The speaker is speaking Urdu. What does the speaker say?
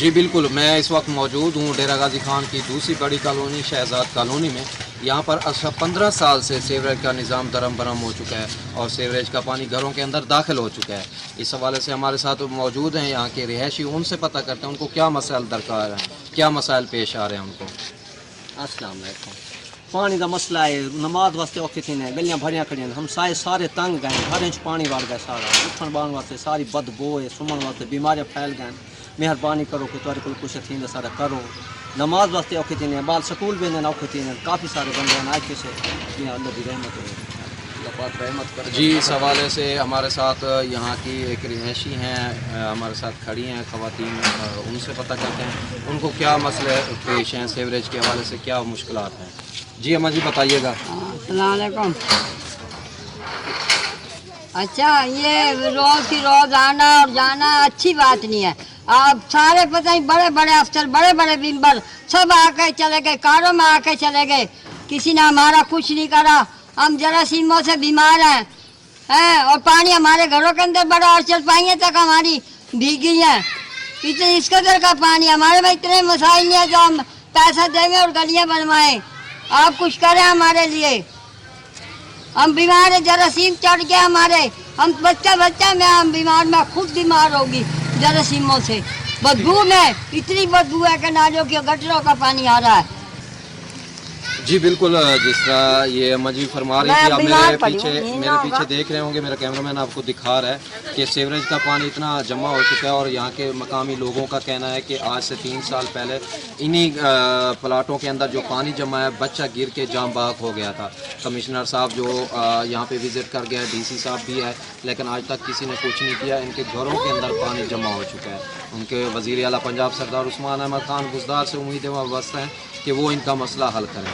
جی بالکل، میں اس وقت موجود ہوں ڈیرہ غازی خان کی دوسری بڑی کالونی شہزاد کالونی میں۔ یہاں پر 15 سال سے سیوریج کا نظام درم برہم ہو چکا ہے اور سیوریج کا پانی گھروں کے اندر داخل ہو چکا ہے۔ اس حوالے سے ہمارے ساتھ موجود ہیں یہاں کے رہائشی، ان سے پتہ کرتے ہیں ان کو کیا مسائل درکار ہیں، کیا مسائل پیش آ رہے ہیں ان کو۔ السلام علیکم۔ پانی کا مسئلہ ہے، نماز واسطے اوکھے تھی نے گلیاں بھریاں کھڑیاں، ہم سارے تنگ گئے، گھر انچ پانی وڑ گئے سارا، اٹھن بہن واسطے ساری بدبو ہے، سمن واسطے بیماریاں پھیل گئے۔ مہربانی کرو کہ تھوڑے کول کچھ تھی سارا کرو۔ نماز واسطے اوکھے تھی نے، بال سکول بھی اوکھے تھی نے، کافی سارے بندے ہیں آج سے، اللہ کی رحمت ہے، اللہ پاک رحمت کرے۔ جی اس حوالے سے ہمارے ساتھ یہاں کی ایک رہائشی ہیں ہمارے ساتھ کھڑی ہیں خواتین، ان سے پتہ کرتے ہیں ان کو کیا مسئلے پیش ہیں، سیوریج کے حوالے سے کیا مشکلات ہیں۔ جی اماں جی بتائیے گا۔ السلام علیکم۔ اچھا یہ روز کی روز آنا اور جانا اچھی بات نہیں ہے۔ آپ سارے پتہ نہیں بڑے بڑے افسر، بڑے بڑے ممبر سب آ کے چلے گئے، کاروں میں آ کے چلے گئے، کسی نے ہمارا کچھ نہیں کرا۔ ہم جراثیموں سے بیمار ہیں اور پانی ہمارے گھروں کے اندر بڑا، اور چرپائیاں تک ہماری بھیگی ہیں۔ اتنے اس قدر کا پانی ہمارے میں اتنے مسائل نہیں ہے جو ہم پیسہ دیں اور گلیاں بنوائیں۔ آپ کچھ کریں ہمارے لیے، ہم بیمار ہیں، جراثیم چڑھ گیا ہمارے، ہم بچہ میں ہم بیمار، میں خود بیمار ہوگی جراثیموں سے، بدبو میں اتنی بدبو ہے کہ نالیوں کی گٹروں کا پانی آ رہا ہے۔ جی بالکل، جس طرح یہ اماں جی فرما رہی تھی، آپ میرے پیچھے دیکھ رہے ہوں گے، میرا کیمرہ مین آپ کو دکھا رہا ہے کہ سیوریج کا پانی اتنا جمع ہو چکا ہے، اور یہاں کے مقامی لوگوں کا کہنا ہے کہ آج سے 3 سال پہلے انہی پلاٹوں کے اندر جو پانی جمع ہے، بچہ گر کے جام بحق ہو گیا تھا۔ کمشنر صاحب جو یہاں پہ وزٹ کر گیا ہے، ڈی سی صاحب بھی ہے، لیکن آج تک کسی نے کچھ نہیں کیا۔ ان کے گھروں کے اندر پانی جمع ہو چکا ہے۔ ان کے وزیر اعلیٰ پنجاب سردار عثمان احمد خان بزدار سے امید ہے وابستہ ہیں کہ وہ ان کا مسئلہ حل کریں۔